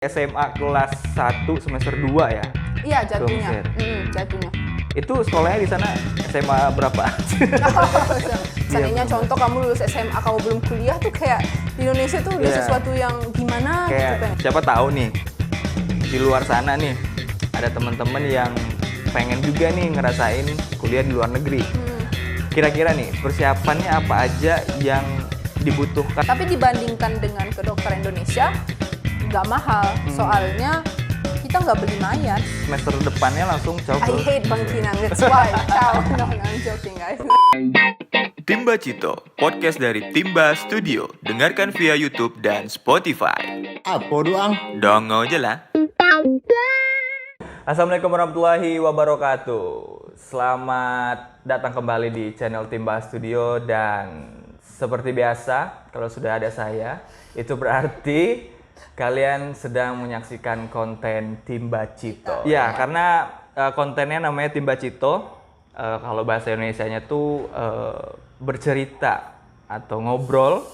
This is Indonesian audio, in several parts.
SMA kelas 1 semester 2 ya? Iya, jatuhnya. Jatuhnya. Itu sekolahnya di sana SMA berapa? Seandainya contoh kamu lulus SMA, kamu belum kuliah tuh kayak di Indonesia tuh udah sesuatu yang gimana kayak gitu kan. siapa tahu nih di luar sana nih ada teman-teman yang pengen juga nih ngerasain kuliah di luar negeri. Kira-kira nih persiapannya apa aja yang dibutuhkan? Tapi dibandingkan dengan kedokteran Indonesia, nggak mahal. Soalnya kita nggak beli mayat. Semester depannya langsung I hate Bang Kinang, that's why. Ciao. No, I'm joking guys. Timba Cito, podcast dari Timba Studio. Dengarkan via YouTube dan Spotify. Apa doang? Dongo aja lah. Assalamualaikum warahmatullahi wabarakatuh. Selamat datang kembali di channel Timba Studio dan seperti biasa kalau sudah ada saya itu berarti kalian sedang menyaksikan konten Timba Cito. Ya, karena kontennya namanya Timba Cito. Kalau bahasa Indonesianya tuh bercerita atau ngobrol.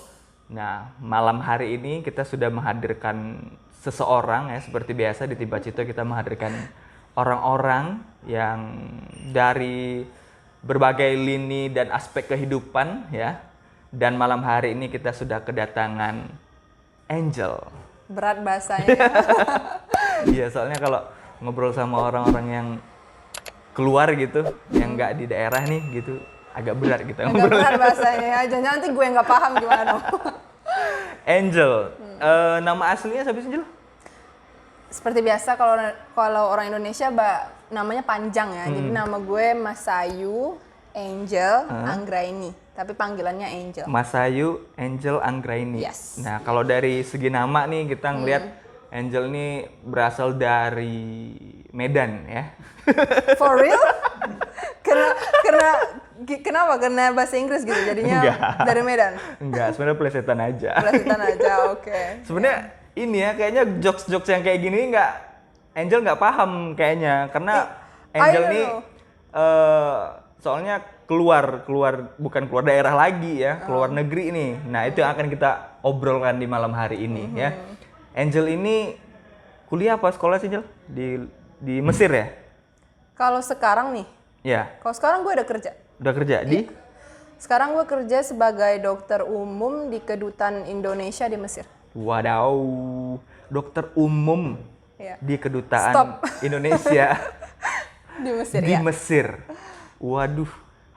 Nah, malam hari ini kita sudah menghadirkan seseorang ya, seperti biasa di Timba Cito kita menghadirkan orang-orang yang dari berbagai lini dan aspek kehidupan ya. Dan malam hari ini kita sudah kedatangan Angel. Berat bahasanya. Iya, soalnya kalau ngobrol sama orang-orang yang keluar gitu, yang nggak di daerah nih gitu, agak berat gitu. Agak berat bahasanya. Jangan nanti gue nggak paham gimana. Angel, nama aslinya siapa sih, Angel? Seperti biasa kalau orang Indonesia namanya panjang ya. Jadi nama gue Masayu Angel Anggraini, tapi panggilannya Angel. Masayu Angel Anggraini. Yes. Nah, kalau dari segi nama nih kita ngelihat Angel ini berasal dari Medan ya. For real? Kenapa? Karena bahasa Inggris gitu jadinya. Enggak. Dari Medan? Enggak, sebenarnya plesetan aja. Plesetan aja, oke. Sebenarnya ini ya, kayaknya jokes-jokes yang kayak gini Angel nggak paham kayaknya, karena Angel I don't nih soalnya keluar bukan keluar daerah lagi ya, keluar negeri nih. Nah, itu yang akan kita obrolkan di malam hari ini ya. Angel ini kuliah apa sekolah sih, Angel? Di Mesir ya? Kalau sekarang nih, Ya, kalau sekarang gue udah kerja. udah kerja di Sekarang gue kerja sebagai dokter umum di Kedutaan Indonesia di Mesir. Wadaw, dokter umum Iya. di Kedutaan Stop. Indonesia Di Mesir di ya. Mesir. Waduh,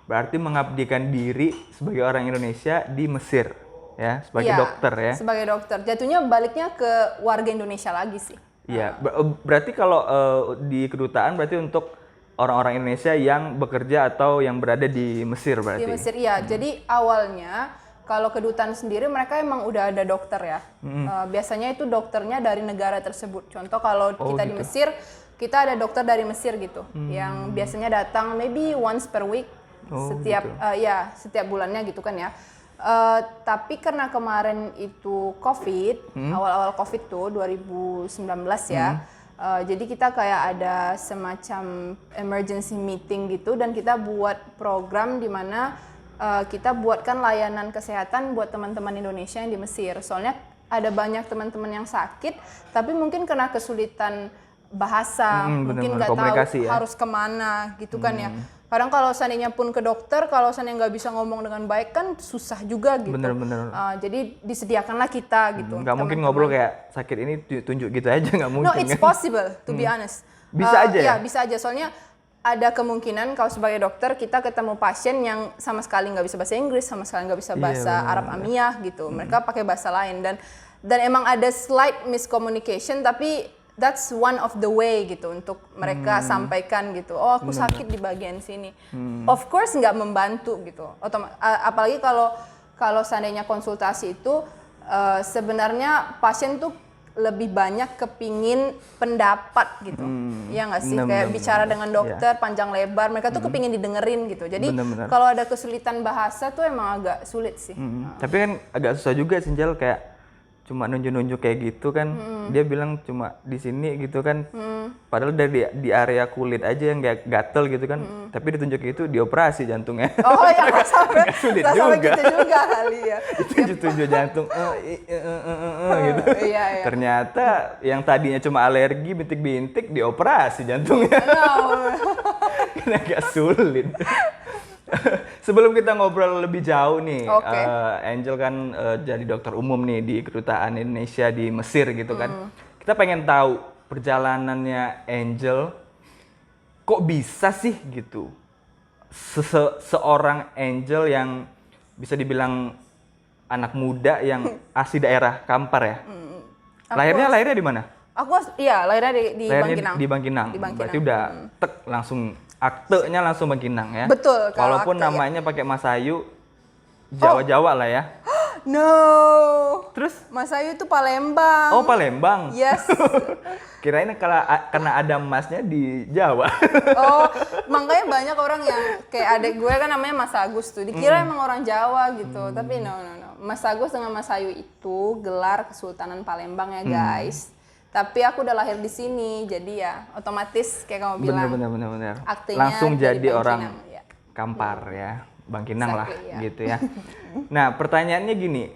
berarti mengabdikan diri sebagai orang Indonesia di Mesir ya, sebagai Iya, dokter ya. Sebagai dokter. Jatuhnya baliknya ke warga Indonesia lagi sih. Iya, berarti kalau di kedutaan berarti untuk orang-orang Indonesia yang bekerja atau yang berada di Mesir berarti. Di Mesir, iya. Jadi awalnya kalau kedutaan sendiri mereka emang udah ada dokter ya. Biasanya itu dokternya dari negara tersebut. Contoh kalau kita di gitu. Mesir, kita ada dokter dari Mesir gitu, yang biasanya datang maybe once per week, setiap setiap bulannya gitu kan ya. Tapi karena kemarin itu COVID, awal-awal COVID tuh 2019 ya. Jadi kita kayak ada semacam emergency meeting gitu dan kita buat program di mana kita buatkan layanan kesehatan buat teman-teman Indonesia yang di Mesir. Soalnya ada banyak teman-teman yang sakit, tapi mungkin karena kesulitan bahasa, mungkin nggak tahu ya? harus kemana gitu kan ya. Kadang kalau seandainya pun ke dokter, kalau seandainya nggak bisa ngomong dengan baik kan susah juga gitu. Bener. Jadi disediakanlah kita gitu. Nggak mungkin ngobrol kayak sakit ini tunjuk gitu aja, nggak mungkin. No, it's kan? possible to be honest. Bisa aja ya? Ya, bisa aja. Soalnya ada kemungkinan kalau sebagai dokter kita ketemu pasien yang sama sekali nggak bisa bahasa Inggris, sama sekali nggak bisa bahasa Arab Amiyah gitu. Mereka pakai bahasa lain dan emang ada slight miscommunication, tapi that's one of the way gitu untuk mereka sampaikan gitu. Oh, aku sakit di bagian sini. Of course nggak membantu gitu. Apalagi kalau seandainya konsultasi itu sebenarnya pasien tuh lebih banyak kepingin pendapat gitu. Ya nggak sih? Kayak bicara dengan dokter panjang lebar, mereka tuh kepingin didengerin gitu. Jadi kalau ada kesulitan bahasa tuh emang agak sulit sih. Tapi kan agak susah juga sih, Angel, kayak cuma nunjuk-nunjuk kayak gitu kan. Dia bilang cuma di sini gitu kan. Padahal dari di area kulit aja yang kayak gatel gitu kan. Tapi ditunjuk itu dioperasi jantungnya. Oh ya, nggak sampai sulit nggak sampai juga. gitu juga kali ya. Itu tunjuk jantung gitu. Iya, iya. Ternyata yang tadinya cuma alergi bintik-bintik dioperasi jantungnya. Kan agak sulit. Sebelum kita ngobrol lebih jauh nih, Oke. Angel kan jadi dokter umum nih di Kedutaan Indonesia di Mesir gitu kan. Kita pengen tahu perjalanannya Angel, kok bisa sih gitu seorang Angel yang bisa dibilang anak muda yang asli daerah Kampar ya. Lahirnya di mana? Lahirnya di Lahirnya Bangkinang. di Bangkinang. Di Bangkinang. Berarti udah langsung aktenya langsung Bangkinang ya. Betul, kalau Walaupun akte, namanya pakai Mas Ayu Jawa-Jawa lah ya. No. Terus Mas Ayu itu Palembang. oh Palembang. Yes. Kirain karena ada masnya di Jawa. Oh, makanya banyak orang yang kayak adek gue kan namanya Mas Agus tuh. Dikira emang orang Jawa gitu. Tapi no. Mas Agus dengan Mas Ayu itu gelar Kesultanan Palembang ya, guys. Tapi aku udah lahir di sini, jadi ya otomatis kayak kamu bilang. Bener. Aktenya Langsung dari jadi orang Bangkinang, ya. Kampar ya. Bangkinang lah Exactly, ya. gitu ya. Nah pertanyaannya gini,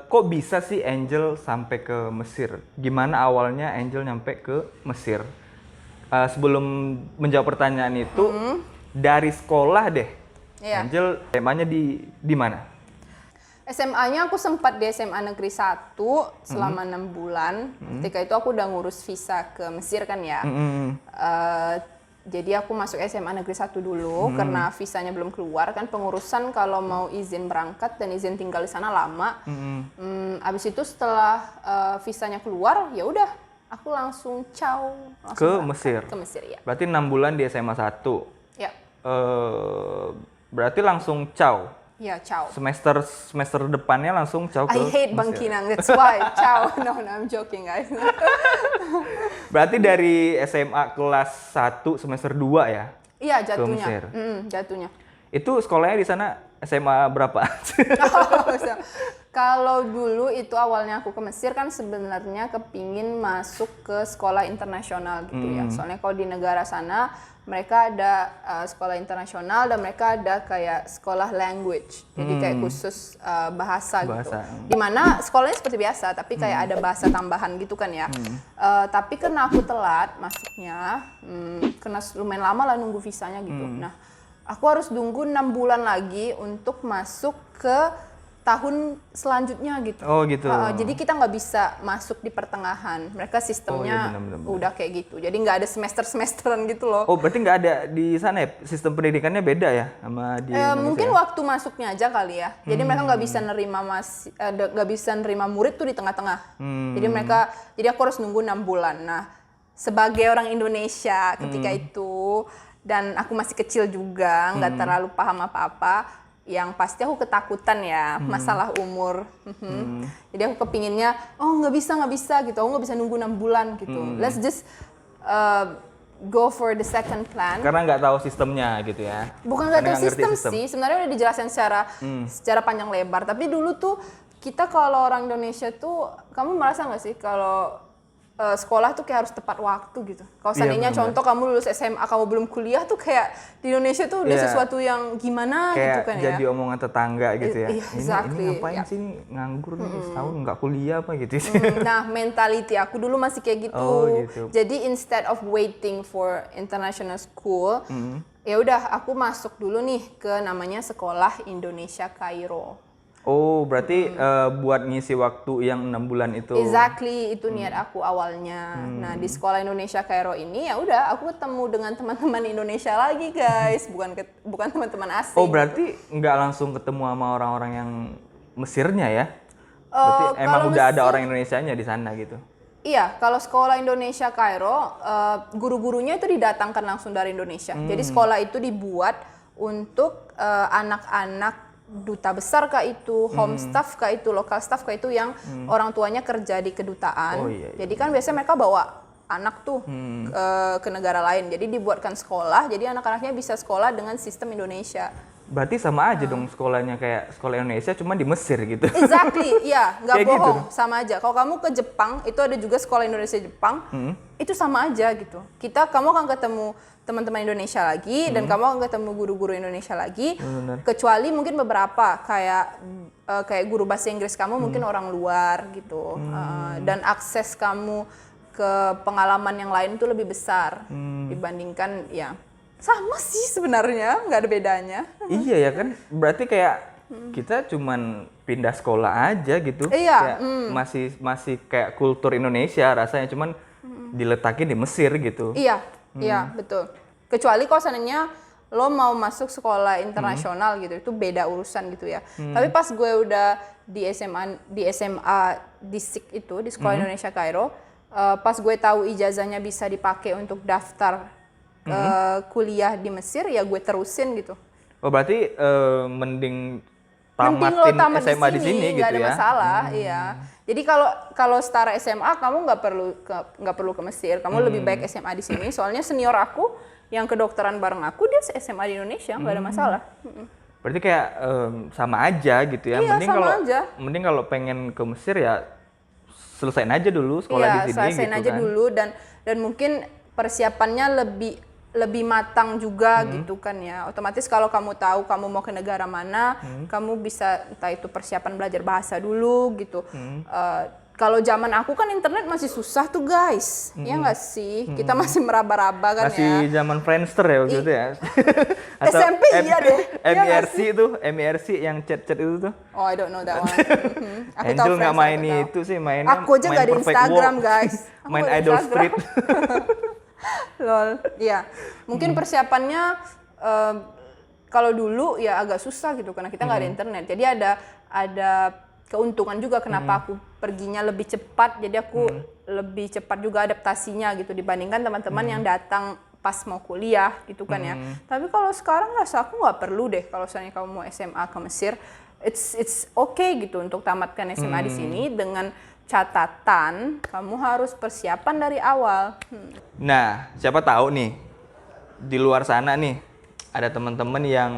kok bisa sih Angel sampai ke Mesir? Gimana awalnya Angel nyampe ke Mesir? Sebelum menjawab pertanyaan itu, dari sekolah deh, Iya. Angel SMA-nya di mana? SMA-nya aku sempat di SMA Negeri 1 selama 6 bulan. Ketika itu aku udah ngurus visa ke Mesir kan ya. Jadi aku masuk SMA Negeri 1 dulu karena visanya belum keluar kan, pengurusan kalau mau izin berangkat dan izin tinggal di sana lama. Abis itu setelah visanya keluar ya udah aku langsung Ke Mesir. Ke Mesir ya. Berarti 6 bulan di SMA 1. Ya. Berarti langsung caw. Ya, ciao. Semester depannya langsung caw ke I hate Mesir. Bangkinang, that's why. Ciao. No, I'm joking guys. Berarti dari SMA kelas 1 semester 2 ya? Iya, Ke jatuhnya. Mesir. Jatuhnya. Itu sekolahnya di sana SMA berapa? Kalau dulu itu awalnya aku ke Mesir kan sebenarnya kepingin masuk ke sekolah internasional gitu ya. Soalnya kalau di negara sana mereka ada sekolah internasional dan mereka ada kayak sekolah language. Jadi kayak khusus bahasa gitu. Dimana sekolahnya seperti biasa tapi kayak ada bahasa tambahan gitu kan ya. Tapi karena aku telat masuknya, karena lumayan lama lah nunggu visanya gitu. Nah, aku harus nunggu 6 bulan lagi untuk masuk ke tahun selanjutnya gitu. Oh gitu. Jadi kita nggak bisa masuk di pertengahan. Mereka sistemnya benar. udah kayak gitu. Jadi nggak ada semesteran gitu loh. Oh berarti nggak ada di sana ya? Sistem pendidikannya beda ya sama di Indonesia? Mungkin waktu masuknya aja kali ya. Jadi mereka nggak bisa nerima murid tuh di tengah-tengah. Jadi aku harus nunggu 6 bulan. Nah, sebagai orang Indonesia ketika itu dan aku masih kecil juga, nggak terlalu paham apa-apa. Yang pasti aku ketakutan ya masalah umur. Jadi aku kepinginnya, nggak bisa gitu. Aku nggak bisa nunggu 6 bulan gitu. Let's just go for the second plan. Karena nggak tahu sistemnya gitu ya? Bukan nggak tahu Karena nggak ngerti sistem sih, sebenarnya udah dijelasin secara panjang lebar. Tapi dulu tuh kita kalau orang Indonesia tuh, kamu merasa nggak sih kalau sekolah tuh kayak harus tepat waktu gitu. Kalau seandainya contoh kamu lulus SMA, kamu belum kuliah tuh kayak di Indonesia tuh udah sesuatu yang gimana kayak gitu kan ya. Jadi omongan tetangga gitu ya. Exactly. Ini ngapain sih nih nganggur nih setahun nggak kuliah apa gitu. Nah, mentality aku dulu masih kayak gitu. Oh, gitu. Jadi instead of waiting for international school, ya udah aku masuk dulu nih ke namanya Sekolah Indonesia Kairo. Oh, berarti buat ngisi waktu yang 6 bulan itu. Exactly, itu niat aku awalnya. Nah, di Sekolah Indonesia Kairo ini ya udah aku ketemu dengan teman-teman Indonesia lagi, guys, bukan teman-teman asing. Oh, berarti nggak langsung ketemu sama orang-orang yang Mesirnya ya? Berarti emang udah ada orang Indonesianya di sana gitu. Iya, kalau Sekolah Indonesia Kairo, guru-gurunya itu didatangkan langsung dari Indonesia. Jadi sekolah itu dibuat untuk anak-anak duta besar kah itu, home staff kah itu, lokal staff kah itu yang orang tuanya kerja di kedutaan. Oh, iya. Jadi kan biasanya mereka bawa anak tuh ke negara lain. Jadi dibuatkan sekolah, jadi anak-anaknya bisa sekolah dengan sistem Indonesia Berarti sama aja dong sekolahnya kayak sekolah Indonesia cuma di Mesir gitu. Exactly, iya, nggak Kayak gitu. bohong, sama aja. Kalau kamu ke Jepang, itu ada juga sekolah Indonesia Jepang, itu sama aja gitu. Kamu akan ketemu teman-teman Indonesia lagi, dan kamu akan ketemu guru-guru Indonesia lagi, Benar. kecuali mungkin beberapa kayak guru bahasa Inggris kamu mungkin orang luar gitu, dan akses kamu ke pengalaman yang lain itu lebih besar dibandingkan ya. Sama sih sebenarnya, nggak ada bedanya. Iya ya kan, berarti kayak kita cuman pindah sekolah aja gitu. Iya, Kayak masih kayak kultur Indonesia rasanya, cuman diletakin di Mesir gitu. Iya, iya betul. Kecuali kalau seandainya lo mau masuk sekolah internasional gitu, itu beda urusan gitu ya. Tapi pas gue udah di SMA di SIK itu, di Sekolah Indonesia Kairo, pas gue tahu ijazahnya bisa dipakai untuk daftar kuliah di Mesir, ya gue terusin gitu. Oh berarti mending Mending lo tamatin tamat SMA di sini nggak gitu ada ya? masalah, iya. Jadi kalau setara SMA kamu nggak perlu ke Mesir, kamu lebih baik SMA di sini. Soalnya senior aku yang kedokteran bareng aku dia SMA di Indonesia, nggak ada masalah. Berarti kayak sama aja gitu ya? Iya, sama aja. Mending kalau pengen ke Mesir ya selesain aja dulu sekolah di sini selesaiin gitu aja kan? dulu, dan mungkin persiapannya lebih matang juga gitu kan ya. Otomatis kalau kamu tahu kamu mau ke negara mana, kamu bisa entah itu persiapan belajar bahasa dulu gitu. Kalau zaman aku kan internet masih susah tuh guys, ya nggak sih? Kita masih meraba-raba kan Masih ya. zaman Friendster ya waktu itu ya? SMP iya deh. Iya nggak MIRC sih? itu, MIRC yang chat-chat itu tuh. Oh, I don't know that one. Aku tahu Angel nggak Friendster, main aku tahu. itu sih, mainnya Aku aja main nggak di Perfect Instagram World. guys. Aku Main nggak di Idol Instagram. Street. Lol, iya. Mungkin persiapannya kalau dulu ya agak susah gitu karena kita nggak ada internet. Jadi ada keuntungan juga kenapa aku perginya lebih cepat. Jadi aku lebih cepat juga adaptasinya gitu dibandingkan teman-teman yang datang pas mau kuliah gitu kan ya. Tapi kalau sekarang rasa aku nggak perlu deh kalau misalnya kamu mau SMA ke Mesir. It's okay gitu untuk tamatkan SMA di sini dengan catatan kamu harus persiapan dari awal. Nah, siapa tahu nih di luar sana nih ada teman-teman yang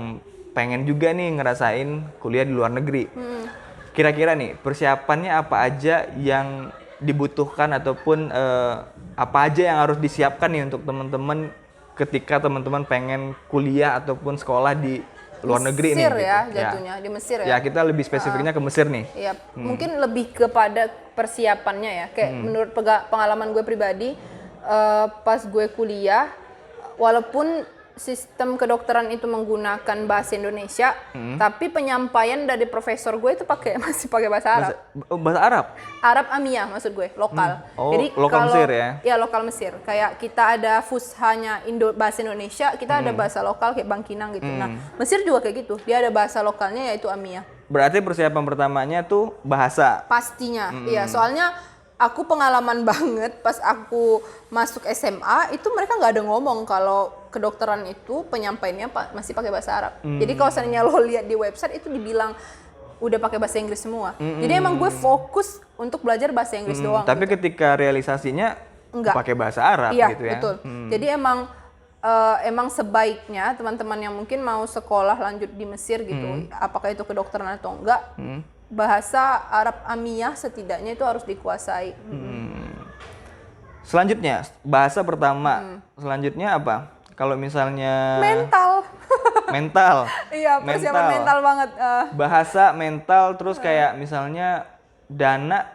pengen juga nih ngerasain kuliah di luar negeri. Kira-kira nih persiapannya apa aja yang dibutuhkan ataupun apa aja yang harus disiapkan nih untuk teman-teman ketika teman-teman pengen kuliah ataupun sekolah di luar negeri nih? Mesir ya gitu. jatuhnya di Mesir ya. Ya kita lebih spesifiknya ke Mesir nih. Iya, mungkin lebih kepada persiapannya ya. Kayak menurut pengalaman gue pribadi, pas gue kuliah, walaupun sistem kedokteran itu menggunakan bahasa Indonesia, tapi penyampaian dari profesor gue itu masih pakai bahasa Arab. Bahasa Arab? Arab Amiyah maksud gue, lokal. Oh, lokal Mesir ya? Ya, lokal Mesir. Kayak kita ada fushanya bahasa Indonesia, kita ada bahasa lokal kayak Bangkinang gitu. Nah, Mesir juga kayak gitu. Dia ada bahasa lokalnya yaitu Amiyah. Berarti persiapan pertamanya tuh bahasa? Pastinya, iya. Soalnya aku pengalaman banget pas aku masuk SMA, itu mereka nggak ada ngomong kalau kedokteran itu penyampaiannya masih pakai bahasa Arab. Jadi kalau seandainya lo lihat di website itu dibilang udah pakai bahasa Inggris semua. Jadi emang gue fokus untuk belajar bahasa Inggris doang. Tapi gitu. ketika realisasinya Enggak. pakai bahasa Arab Iya, gitu ya? betul. Jadi emang sebaiknya teman-teman yang mungkin mau sekolah lanjut di Mesir gitu, apakah itu kedokteran atau enggak, bahasa Arab Amiyah setidaknya itu harus dikuasai. Selanjutnya, bahasa pertama. Selanjutnya apa? Kalau misalnya Mental. mental. Iya, persiapan mental banget. Bahasa, mental, terus kayak misalnya dana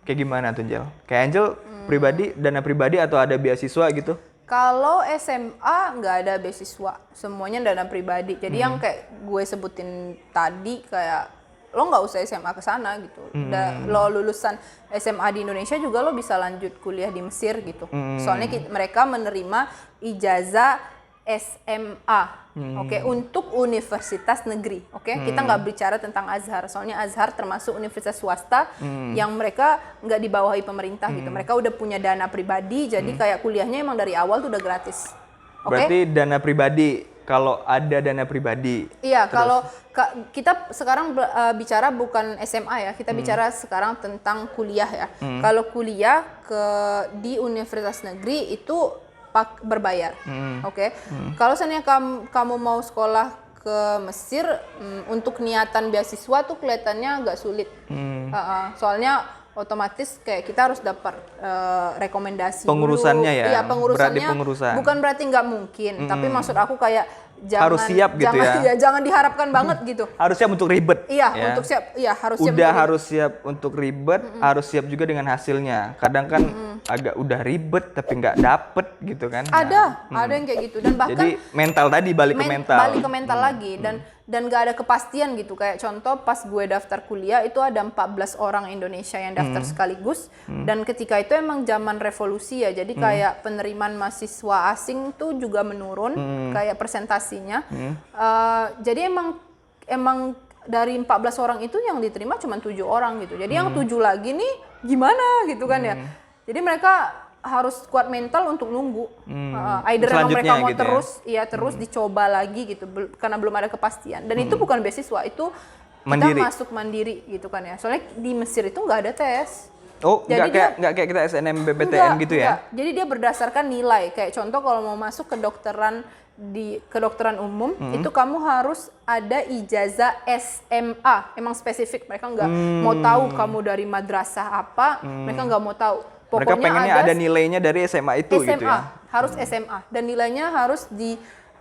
kayak gimana tuh, Angel? Kayak Angel pribadi, dana pribadi atau ada beasiswa gitu? Kalau SMA nggak ada beasiswa, semuanya dana pribadi. Jadi yang kayak gue sebutin tadi kayak lo nggak usah SMA ke sana gitu. Lo lulusan SMA di Indonesia juga lo bisa lanjut kuliah di Mesir gitu. Soalnya mereka menerima ijazah SMA, oke, untuk universitas negeri, oke. Kita nggak bicara tentang Azhar, soalnya Azhar termasuk universitas swasta yang mereka nggak dibawahi pemerintah gitu. Mereka udah punya dana pribadi, jadi kayak kuliahnya emang dari awal tuh udah gratis. Oke? Berarti dana pribadi, kalau ada dana pribadi. Iya, kalau kita sekarang bicara bukan SMA ya, kita bicara sekarang tentang kuliah ya. Kalau kuliah di universitas negeri itu berbayar, oke. Kalau seandainya kamu mau sekolah ke Mesir untuk niatan beasiswa tuh kelihatannya agak sulit. Soalnya otomatis kayak kita harus dapat rekomendasi pengurusannya dulu. ya. Iya, pengurusannya Berat di pengurusan. bukan berarti nggak mungkin, tapi maksud aku kayak harus siap gitu ya. Jangan diharapkan banget gitu. Harus siap untuk ribet. Iya, ya. untuk siap. Iya, harus siap. Udah harus siap untuk ribet, harus siap juga dengan hasilnya. Kadang kan agak udah ribet tapi nggak dapet gitu kan. Ada yang kayak gitu, dan bahkan jadi mental tadi balik ke mental. Balik ke mental lagi, dan gak ada kepastian gitu. Kayak contoh pas gue daftar kuliah itu ada 14 orang Indonesia yang daftar sekaligus, dan ketika itu emang zaman revolusi ya, jadi kayak penerimaan mahasiswa asing tuh juga menurun kayak persentasinya. Jadi emang dari 14 orang itu yang diterima cuma 7 orang gitu. Jadi yang 7 lagi nih gimana gitu kan ya. Jadi mereka harus kuat mental untuk nunggu. Either emang mereka mau gitu terus dicoba lagi gitu, karena belum ada kepastian. Dan itu bukan beasiswa, itu mandiri. kita masuk mandiri gitu kan ya. Soalnya di Mesir itu nggak ada tes. Oh, nggak kayak kita SNMPTN gitu ya? Enggak. Jadi dia berdasarkan nilai. Kayak contoh kalau mau masuk kedokteran umum, itu kamu harus ada ijazah SMA. Emang spesifik, mereka nggak mau tahu kamu dari madrasah apa, mereka nggak mau tahu. Mereka pengennya ada nilainya dari SMA itu SMA, gitu ya? harus SMA. Dan nilainya harus di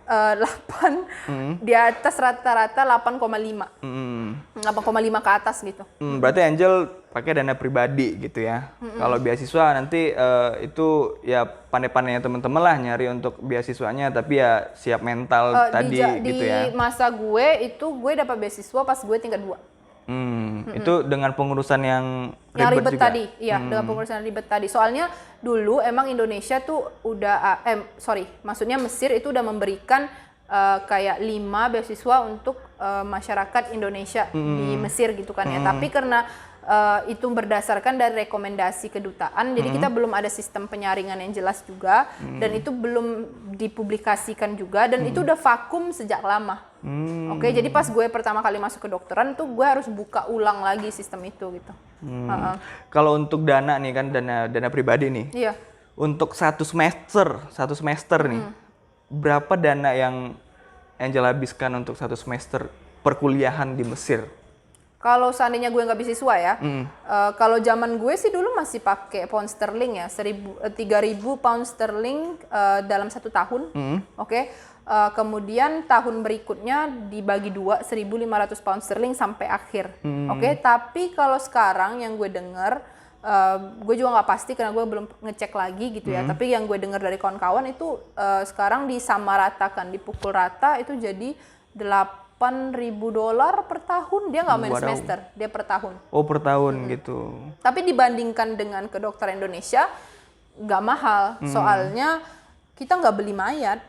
8, di atas rata-rata 8,5. 8,5 ke atas gitu. Berarti Angel pakai dana pribadi gitu ya? Kalau beasiswa nanti itu ya pandai-pandainya teman-teman lah nyari untuk beasiswanya, tapi ya siap mental tadi gitu ya? Di masa gue dapat beasiswa pas gue tingkat 2. Itu dengan pengurusan yang ribet juga? tadi, iya, dengan pengurusan ribet tadi. Soalnya dulu emang Indonesia tuh udah, maksudnya Mesir itu udah memberikan kayak 5 beasiswa untuk masyarakat Indonesia di Mesir gitu kan ya. Tapi karena itu berdasarkan dari rekomendasi kedutaan, jadi kita belum ada sistem penyaringan yang jelas juga, dan itu belum dipublikasikan juga, dan itu udah vakum sejak lama. Oke, jadi pas gue pertama kali masuk ke kedokteran tuh gue harus buka ulang lagi sistem itu gitu. Kalau untuk dana nih kan, dana pribadi nih. Iya. Untuk satu semester nih, berapa dana yang Angel habiskan untuk satu semester perkuliahan di Mesir? Kalau seandainya gue nggak beasiswa ya, kalau zaman gue sih dulu masih pakai pound sterling ya, 3.000 pound sterling dalam 1 tahun. Oke. Kemudian tahun berikutnya dibagi 2, 1.500 pound sterling sampai akhir. Oke. Tapi kalau sekarang yang gue dengar, gue juga nggak pasti karena gue belum ngecek lagi gitu ya. Tapi yang gue dengar dari kawan-kawan itu sekarang disamaratakan, dipukul rata itu jadi $8.000 per tahun. Dia nggak main semester, dia per tahun. Oh, per tahun gitu. Tapi dibandingkan dengan kedokteran Indonesia nggak mahal, soalnya kita nggak beli mayat.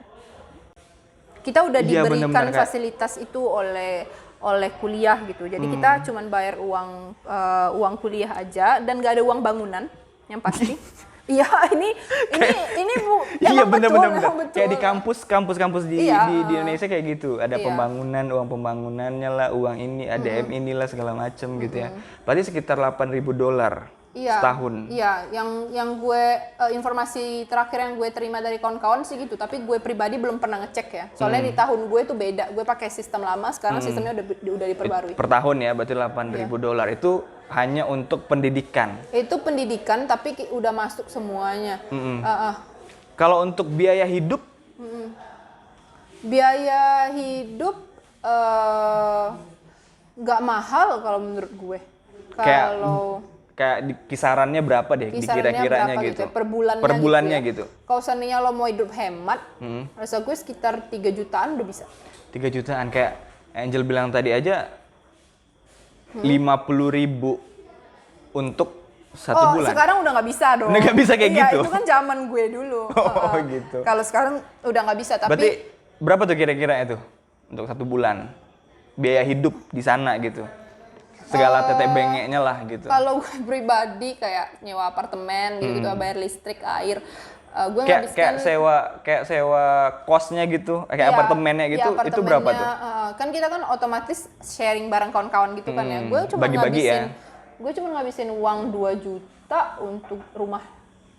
Kita udah diberikan fasilitas itu oleh kuliah gitu. Jadi kita cuman bayar uang kuliah aja, dan nggak ada uang bangunan yang pasti. Iya, ini Bu. Iya, bener. Betul. Kayak di kampus di Indonesia kayak gitu. Ada pembangunan, uang pembangunannya lah, uang ini, ADM inilah segala macem gitu ya. Berarti sekitar $8.000 setahun. Iya, yang gue informasi terakhir yang gue terima dari kawan-kawan sih gitu, tapi gue pribadi belum pernah ngecek ya. Soalnya di tahun gue itu beda. Gue pakai sistem lama, sekarang sistemnya udah diperbarui. Per tahun ya, berarti $8.000 itu hanya untuk pendidikan. Itu pendidikan tapi udah masuk semuanya. Kalau untuk biaya hidup? Biaya hidup nggak mahal kalau menurut gue. Kayak di kisarannya berapa deh kira-kiranya gitu? Per bulannya gitu. Kalau seandainya lo mau hidup hemat, rasa gue sekitar 3 jutaan udah bisa. 3 jutaan, kayak Angel bilang tadi aja 50.000 untuk 1 bulan. Sekarang udah nggak bisa dong. Udah nggak bisa kayak gitu? Itu kan zaman gue dulu. Gitu. Kalau sekarang udah nggak bisa, tapi... Berarti berapa tuh kira-kira itu untuk 1 bulan? Biaya hidup di sana gitu. Segala tetek bengeknya lah gitu. Kalau gue pribadi kayak nyewa apartemen gitu, bayar listrik, air, gue ngabiskan kayak sewa kosnya gitu, kayak apartemennya gitu, itu berapa tuh? Kan kita kan otomatis sharing bareng kawan-kawan gitu kan ya. Gue cuma bagi-bagi ngabisin uang 2 juta untuk rumah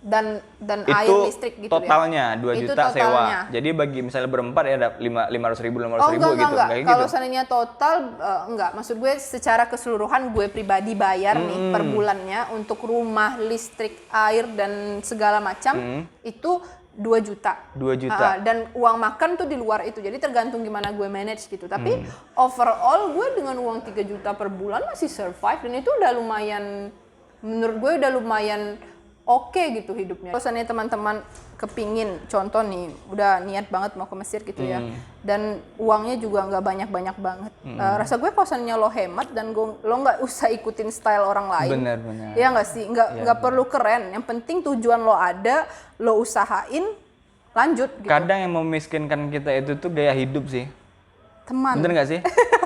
dan air Itu listrik gitu totalnya 2 Itu juta sewa. totalnya. Jadi bagi misalnya berempat ya ada 500.000 Oh gitu. enggak. Kayak Kalau gitu. seandainya total enggak. Maksud gue secara keseluruhan gue pribadi bayar nih per bulannya untuk rumah, listrik, air dan segala macam itu 2 juta. 2 juta. Dan uang makan tuh di luar itu. Jadi tergantung gimana gue manage gitu. Tapi overall gue dengan uang 3 juta per bulan masih survive dan itu udah lumayan, menurut gue udah lumayan oke gitu hidupnya. Kalau seandainya teman-teman kepingin, contoh nih, udah niat banget mau ke Mesir gitu ya, dan uangnya juga nggak banyak-banyak banget. Rasa gue kalau seandainya lo hemat dan lo nggak usah ikutin style orang lain. Benar. Iya nggak sih, nggak perlu keren. Yang penting tujuan lo ada, lo usahain, lanjut. Gitu. Kadang yang memiskinkan kita itu tuh gaya hidup sih. Teman. Bener nggak sih?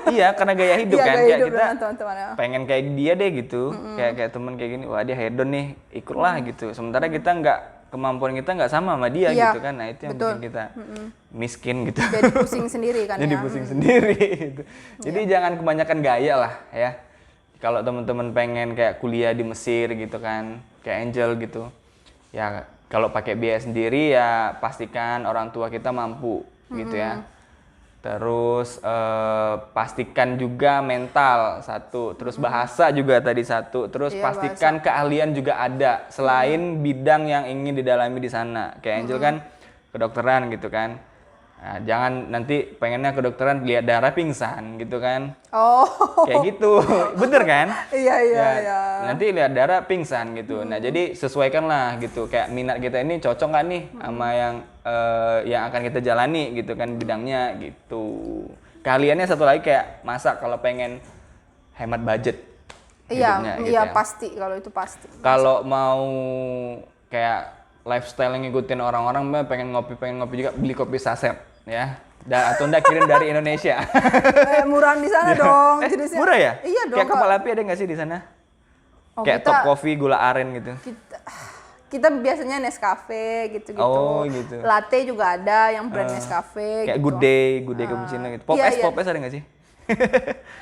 Iya, karena gaya hidup Iya, kan. gaya Kayak hidup kita dengan teman-teman ya. pengen kayak dia deh gitu. Kayak temen kayak gini, wah dia hedon nih, ikutlah gitu. Sementara kita kemampuan kita nggak sama dia Iya, gitu kan. Nah itu yang betul. bikin kita miskin gitu. Jadi pusing sendiri kan Jadi ya. pusing sendiri gitu. Jadi jangan kebanyakan gaya lah ya. Kalau teman-teman pengen kayak kuliah di Mesir gitu kan, kayak Angel gitu. Ya kalau pakai biaya sendiri ya pastikan orang tua kita mampu gitu ya. Terus pastikan juga mental satu, terus bahasa juga tadi satu, terus Iya, pastikan keahlian juga ada selain bidang yang ingin didalami di sana. Kayak Angel kan kedokteran gitu kan. Nah, jangan nanti pengennya kedokteran lihat darah pingsan gitu kan. Oh. Kayak gitu. Bener kan? Iya. Nanti lihat darah pingsan gitu. Nah, jadi sesuaikan lah gitu. Kayak minat kita ini cocok nggak nih sama yang akan kita jalani gitu kan bidangnya gitu. Keahliannya satu lagi kayak masak kalau pengen hemat budget. Iya, hidupnya gitu iya ya. pasti kalau itu pasti. Kalau mau kayak lifestyle yang ngikutin orang-orang pengen ngopi juga beli kopi saset ya. Atau enggak kirim dari Indonesia. Murahan di sana dong. Jenisnya. Murah ya? Iya dong. Kayak kapal api ada nggak sih di sana? Oh, Kayak top coffee gula aren gitu. Kita biasanya Nescafe gitu-gitu. Oh, gitu. Latte juga ada yang brand Nescafe Kayak gitu. good day cappuccino gitu. Pop Iya, es, iya. pop es ada nggak sih?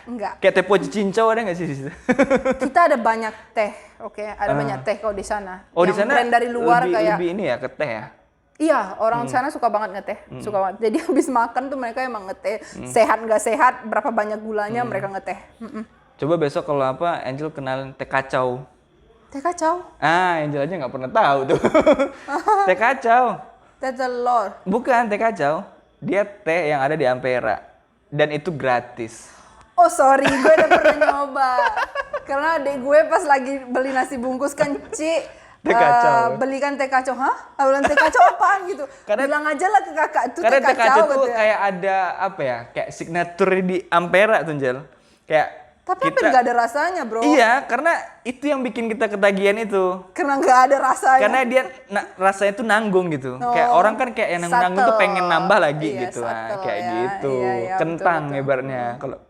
Enggak. Kayak teh poci cincau ada nggak sih di situ? Kita ada banyak teh, oke? Ada banyak teh kalau di sana. Oh, di Yang sana brand dari luar kayak lebih ini ya ke teh ya. Iya, orang sana suka banget ngeteh, suka banget. Jadi habis makan tuh mereka emang ngeteh, sehat nggak sehat, berapa banyak gulanya mereka ngeteh. Coba besok kalau Angel kenalin teh kacau. Teh kacau, Angel aja nggak pernah tahu tuh. Teh kacau. teh telur. Bukan teh kacau. Dia teh yang ada di Ampera. Dan itu gratis. Oh sorry, gue udah pernah nyoba. Karena adik gue pas lagi beli nasi bungkus kan, Ci, Teh kacau. belikan teh kacau, hah? Bilang teh kacau apaan gitu? Bilang aja lah ke kakak, itu Karena teh teh kacau tuh gitu ya. kayak ada apa ya? Kayak signature di Ampera tuh, Angel. Kayak Tapi nggak ada rasanya, bro. Iya, karena itu yang bikin kita ketagihan itu. Karena nggak ada rasanya. Karena dia rasanya tuh nanggung gitu. Kayak orang kan kayak yang nanggung tuh pengen nambah lagi Iya, gitu. subtle Kayak ya. gitu. Iya, Kentang betul. ibaratnya.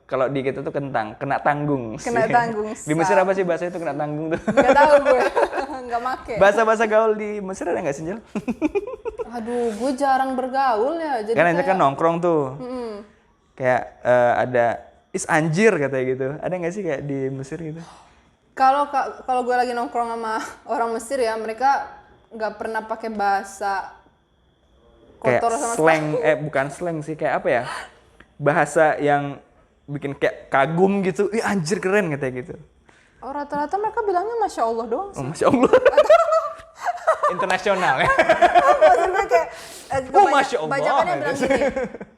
Kalau di kita tuh kentang, kena tanggung. Kena tanggung. Di Mesir apa sih bahasa itu kena tanggung tuh? Nggak tahu gue, nggak make. Bahasa-bahasa gaul di Mesir ada nggak sih, Jel? Aduh, gue jarang bergaul ya. Jadi Kan aja kayak, kan nongkrong tuh. Kayak ada anjir katanya gitu. Ada nggak sih kayak di Mesir gitu? kalau gue lagi nongkrong sama orang Mesir ya, mereka nggak pernah pakai bahasa Kayak kotor sama slang, bukan slang sih, kayak apa ya? Bahasa yang bikin kayak kagum gitu. Ih anjir keren katanya gitu. Oh, rata-rata mereka bilangnya Masya Allah doang Oh, sih. Masya Allah. Internasional ya. Maksud gue kayak, Oh, Masya Allah. bajakannya bilang gini,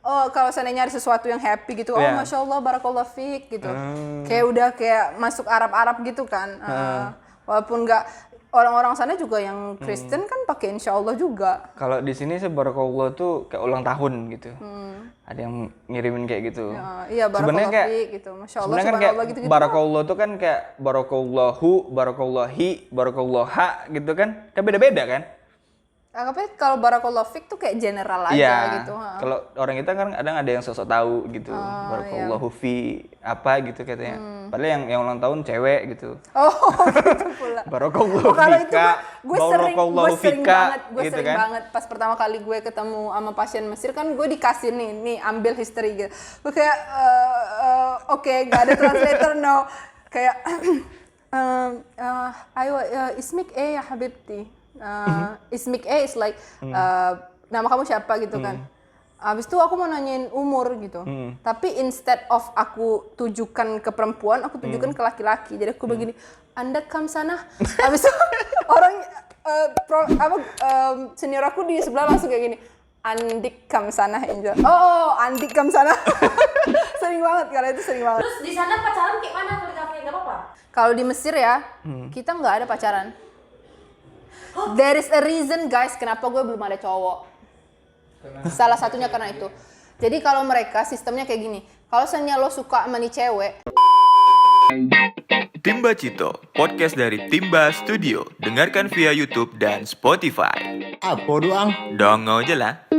oh kalau seandainya nyari sesuatu yang happy gitu, oh Iya. Masya Allah, Barakallah Fik gitu. Kayak udah kayak masuk Arab-Arab gitu kan. Walaupun nggak, orang-orang sana juga yang Kristen kan pakai Insya Allah juga. Kalau di sini sebarakallah tuh kayak ulang tahun gitu. Ada yang ngirimin kayak gitu. Iya, Sebenarnya Barakallah Fik gitu. Masya Allah, sebenarnya kan kayak Subhanallah gitu-gitu. barakallah tuh kan kayak barakallahu, barakallahi, barakallaha gitu kan. Kan beda-beda kan? Anggapnya kalau Barakallah Fik tuh kayak general aja Iya. gitu. Kalau orang kita kan kadang ada yang sosok tahu gitu. Barakallahu fi apa gitu katanya. Padahal yang ulang tahun cewek gitu. Oh, gitu pula. Barakallahu Kalau itu fika. gue sering fika, gitu gitu sering kan. banget pas pertama kali gue ketemu sama pasien Mesir kan gue dikasih nih ambil history gitu. Gue kayak oke, gak ada translator no. Kayak ayo ismik ya habibti. Ismik is like nama kamu siapa gitu kan. Habis itu aku mau nanyain umur gitu. Tapi instead of aku tujukan ke perempuan, aku tujukan ke laki-laki. Jadi aku begini, Anda Kamsana. Habis itu orang senior aku di sebelah langsung kayak gini, Andik Kamsana Angel. Oh, Andik Kamsana. Sering banget, karena itu sering banget. Terus di sana pacaran kayak mana kalau di kafe? Nggak apa-apa? Kalau di Mesir ya, kita nggak ada pacaran. There is a reason guys, kenapa gue belum ada cowok. Salah satunya karena itu. Jadi kalau mereka sistemnya kayak gini, kalau misalnya lo suka sama nih cewek. Timba Cito, podcast dari Timba Studio. Dengarkan via YouTube dan Spotify. Apa doang? Dongo aja lah.